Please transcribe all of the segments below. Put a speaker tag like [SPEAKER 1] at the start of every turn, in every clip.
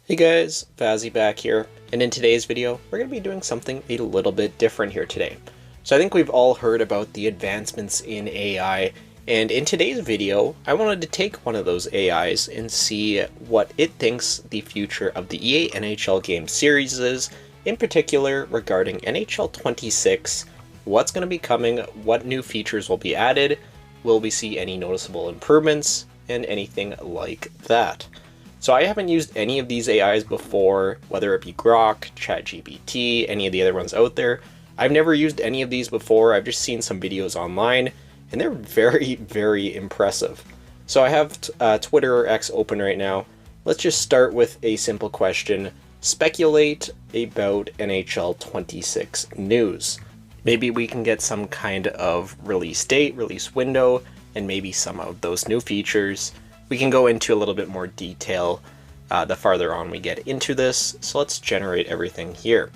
[SPEAKER 1] Hey guys, Vazzy back here, and in today's video, we're going to be doing something a little bit different here today. So I think we've all heard about the advancements in AI, and in today's video, I wanted to take one of those AIs and see what it thinks the future of the EA NHL game series is, in particular regarding NHL 26, what's going to be coming, what new features will be added, will we see any noticeable improvements, and anything like that. So I haven't used any of these AIs before, whether it be Grok, ChatGPT, any of the other ones out there. I've never used any of these before. I've just seen some videos online, and they're very, very impressive. So I have Twitter or X open right now. Let's just start with a simple question. Speculate about NHL 26 news. Maybe we can get some kind of release date, release window, and maybe some of those new features. We can go into a little bit more detail the farther on we get into this, so let's generate everything here.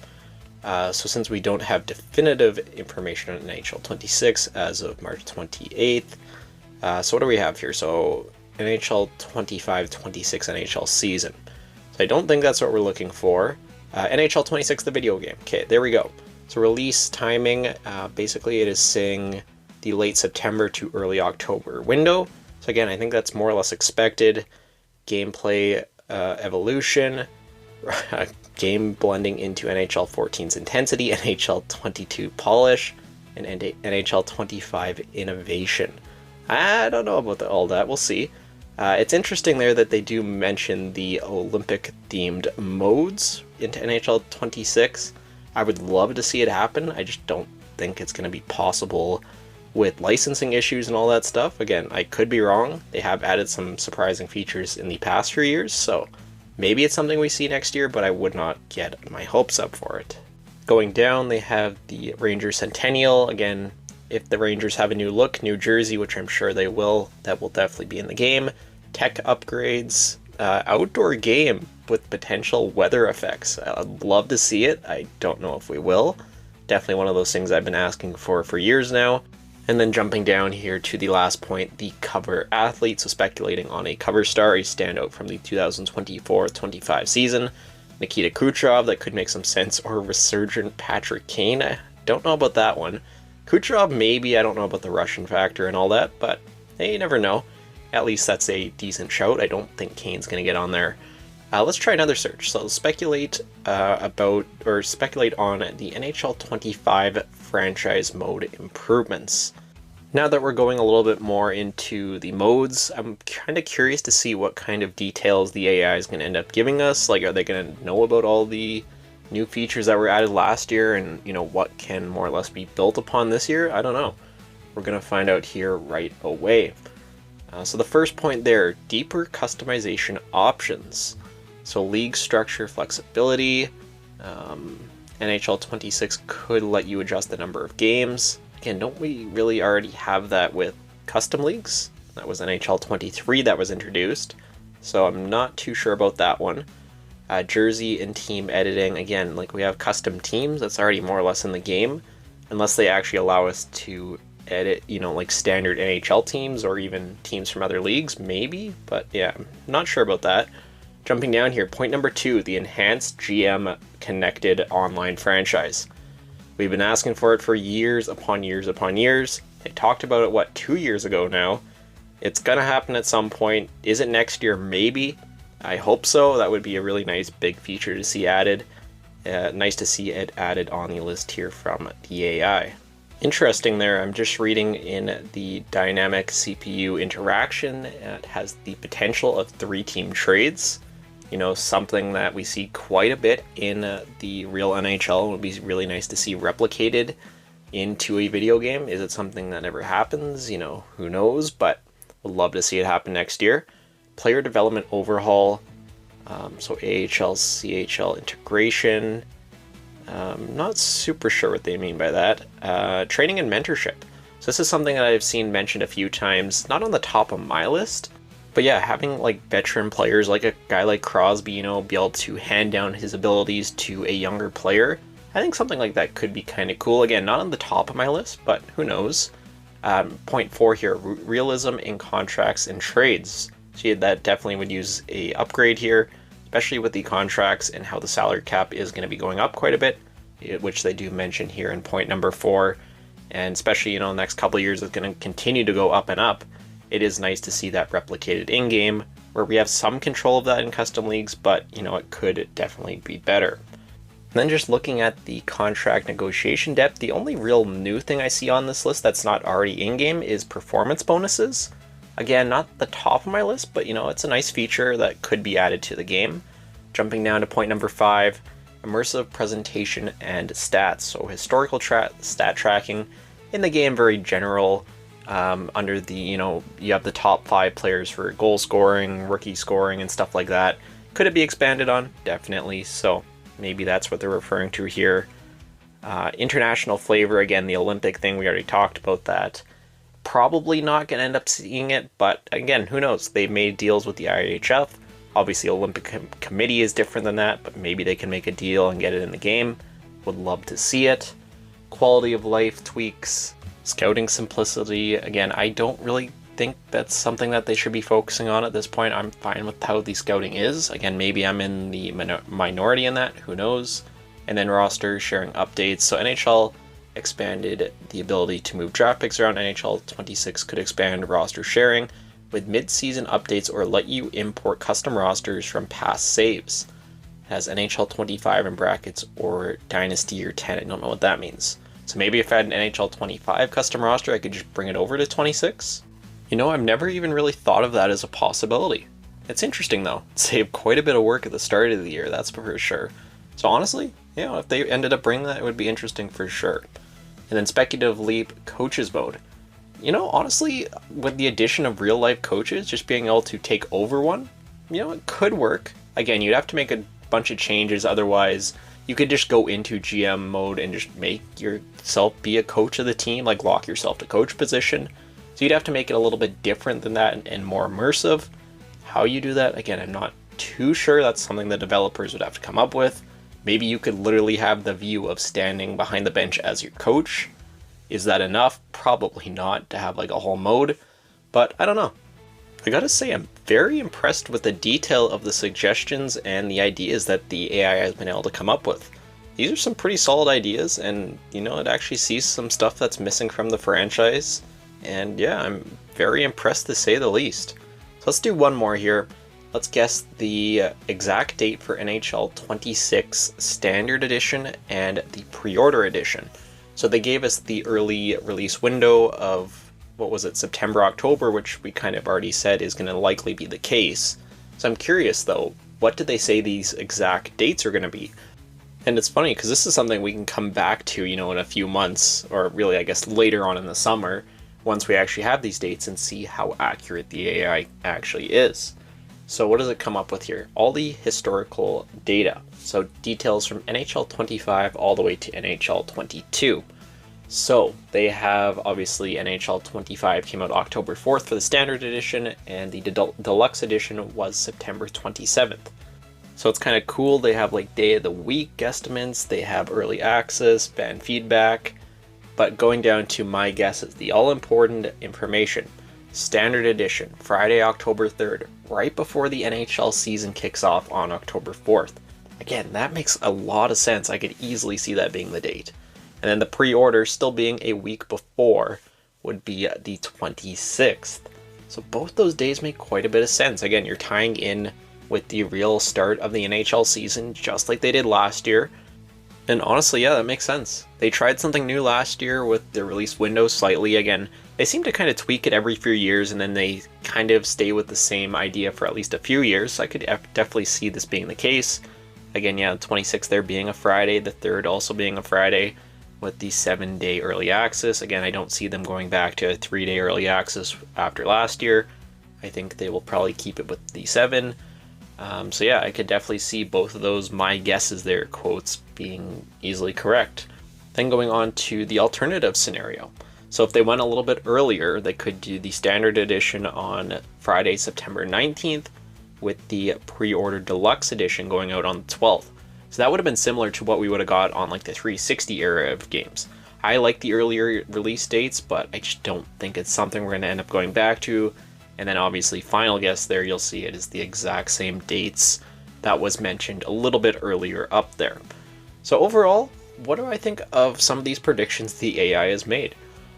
[SPEAKER 1] So since we don't have definitive information on NHL 26 as of March 28th, so what do we have here? So NHL 25-26 NHL season. So I don't think that's what we're looking for. NHL 26, the video game. Okay, there we go. So release timing, basically it is saying the late September to early October window. So again, I think that's more or less expected. Gameplay evolution, game blending into NHL 14's intensity, NHL 22 polish, and NHL 25 innovation. I don't know about all that, we'll see. It's interesting there that they do mention the Olympic-themed modes into NHL 26. I would love to see it happen, I just don't think it's going to be possible with licensing issues and all that stuff. Again, I could be wrong. They have added some surprising features in the past few years, so maybe it's something we see next year, but I would not get my hopes up for it. Going down, they have the Rangers Centennial. Again, if the Rangers have a new look, new jersey, which I'm sure they will, that will definitely be in the game. Tech upgrades, outdoor game with potential weather effects. I'd love to see it. I don't know if we will. Definitely one of those things I've been asking for years now. And then jumping down here to the last point, the cover athlete, so speculating on a cover star, a standout from the 2024-25 season. Nikita Kucherov, that could make some sense, or resurgent Patrick Kane. I don't know about that one. Kucherov, maybe. I don't know about the Russian factor and all that, but hey, you never know. At least that's a decent shout. I don't think Kane's going to get on there. Let's try another search. So speculate speculate on the NHL 25 franchise mode improvements. Now that we're going a little bit more into the modes, I'm kind of curious to see what kind of details the AI is going to end up giving us. Like, are they going to know about all the new features that were added last year and, you know, what can more or less be built upon this year? I don't know. We're going to find out here right away. So the first point there, deeper customization options. So league structure flexibility, NHL 26 could let you adjust the number of games. Again, don't we really already have that with custom leagues? That was NHL 23 that was introduced, so I'm not too sure about that one. Jersey and team editing, again, like we have custom teams, that's already more or less in the game, unless they actually allow us to edit, you know, like standard NHL teams or even teams from other leagues, maybe, but yeah, I'm not sure about that. Jumping down here, point number 2, the enhanced GM connected online franchise. We've been asking for it for years upon years upon years. They talked about it, what, 2 years ago now? It's gonna happen at some point. Is it next year? Maybe. I hope so. That would be a really nice big feature to see added. Nice to see it added on the list here from the AI. Interesting there, I'm just reading in the dynamic CPU interaction, it has the potential of 3-team trades. You know, something that we see quite a bit in the real NHL. It would be really nice to see replicated into a video game. Is it something that ever happens? You know, who knows, but would love to see it happen next year. Player development overhaul, so AHL, CHL integration. Not super sure what they mean by that. Training and mentorship. So this is something that I've seen mentioned a few times, not on the top of my list, but yeah, having like veteran players like a guy like Crosby, you know, be able to hand down his abilities to a younger player, I think something like that could be kind of cool. Again, not on the top of my list, but who knows. Point 4 here, realism in contracts and trades. So yeah, that definitely would use a upgrade here. especially with the contracts and how the salary cap is going to be going up quite a bit, which they do mention here in point number 4. And especially, the next couple of years it's going to continue to go up and up. It is nice to see that replicated in-game, where we have some control of that in custom leagues, but it could definitely be better. And then just looking at the contract negotiation depth, the only real new thing I see on this list that's not already in-game is performance bonuses. Again, not the top of my list, but it's a nice feature that could be added to the game. Jumping down to point number 5, immersive presentation and stats. So historical stat tracking in the game, very general. Under the, you have the top 5 players for goal scoring, rookie scoring, and stuff like that. Could it be expanded on? Definitely. So maybe that's what they're referring to here. International flavor, again, the Olympic thing, we already talked about that. Probably not going to end up seeing it, but again, who knows? They made deals with the IHF. Obviously, Olympic Committee is different than that, but maybe they can make a deal and get it in the game. Would love to see it. Quality of life tweaks, scouting simplicity. Again, I don't really think that's something that they should be focusing on at this point. I'm fine with how the scouting is. Again, maybe I'm in the minority in that, who knows? And then roster sharing updates. So NHL expanded the ability to move draft picks around. NHL 26 could expand roster sharing with mid-season updates or let you import custom rosters from past saves. It has NHL 25 in brackets or Dynasty Year 10. I don't know what that means. So maybe if I had an NHL 25 custom roster, I could just bring it over to 26? I've never even really thought of that as a possibility. It's interesting though. It saved quite a bit of work at the start of the year, that's for sure. So honestly, if they ended up bringing that, it would be interesting for sure. And then speculative leap coaches mode. Honestly, with the addition of real life coaches, just being able to take over one, it could work. Again, you'd have to make a bunch of changes, otherwise you could just go into GM mode and just make yourself be a coach of the team, like lock yourself to coach position. So you'd have to make it a little bit different than that and more immersive. How you do that, again, I'm not too sure. That's something the developers would have to come up with. Maybe you could literally have the view of standing behind the bench as your coach. Is that enough? Probably not to have like a whole mode, but I don't know. I gotta say, I'm very impressed with the detail of the suggestions and the ideas that the AI has been able to come up with. These are some pretty solid ideas, and it actually sees some stuff that's missing from the franchise. And yeah, I'm very impressed to say the least. So let's do one more here. Let's guess the exact date for NHL 26 Standard Edition and the Pre-Order Edition. So they gave us the early release window of, September, October, which we kind of already said is going to likely be the case. So I'm curious though, what did they say these exact dates are going to be? And it's funny because this is something we can come back to, in a few months, or really I guess later on in the summer, once we actually have these dates and see how accurate the AI actually is. So what does it come up with here? All the historical data. So details from NHL 25 all the way to NHL 22. So they have, obviously, NHL 25 came out October 4th for the standard edition, and the deluxe edition was September 27th. So it's kind of cool. They have like day of the week guesstimates, they have early access, fan feedback, but going down to my guesses, the all-important information. Standard edition, Friday, October 3rd, right before the NHL season kicks off on October 4th. Again, that makes a lot of sense. I could easily see that being the date. And then the pre-order still being a week before would be the 26th. So both those days make quite a bit of sense. Again, you're tying in with the real start of the NHL season, just like they did last year. And honestly, yeah, that makes sense. They tried something new last year with the release window slightly. Again, they seem to kind of tweak it every few years, and then they kind of stay with the same idea for at least a few years. So I could definitely see this being the case. Again, yeah, the 26th there being a Friday, the 3rd also being a Friday, with the 7-day early access. Again, I don't see them going back to a 3-day early access after last year. I think they will probably keep it with the 7. So yeah, I could definitely see both of those, my guesses there, quotes, being easily correct. Then going on to the alternative scenario. So if they went a little bit earlier, they could do the standard edition on Friday, September 19th, with the pre-order deluxe edition going out on the 12th. So that would have been similar to what we would have got on like the 360 era of games. I like the earlier release dates, but I just don't think it's something we're going to end up going back to. And then obviously final guess there, you'll see it is the exact same dates that was mentioned a little bit earlier up there. So overall, what do I think of some of these predictions the AI has made?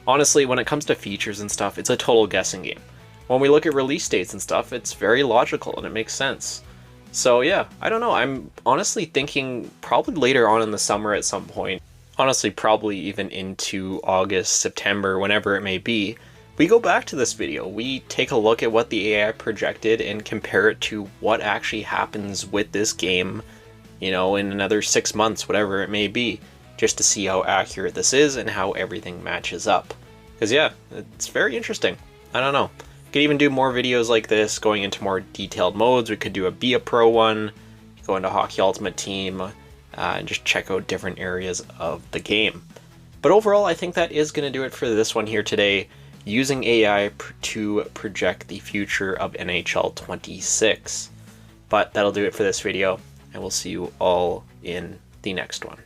[SPEAKER 1] Honestly, when it comes to features and stuff, it's a total guessing game. When we look at release dates and stuff, it's very logical and it makes sense. So yeah, I don't know, I'm honestly thinking probably later on in the summer at some point, honestly probably even into August, September, whenever it may be, we go back to this video, we take a look at what the AI projected and compare it to what actually happens with this game, you know, in another 6 months, whatever it may be, just to see how accurate this is and how everything matches up. Because yeah, it's very interesting. I don't know. We could even do more videos like this, going into more detailed modes. We could do a Be a Pro one, go into Hockey Ultimate Team, and just check out different areas of the game. But overall, I think that is going to do it for this one here today, using AI to project the future of NHL 26. But that'll do it for this video, and we'll see you all in the next one.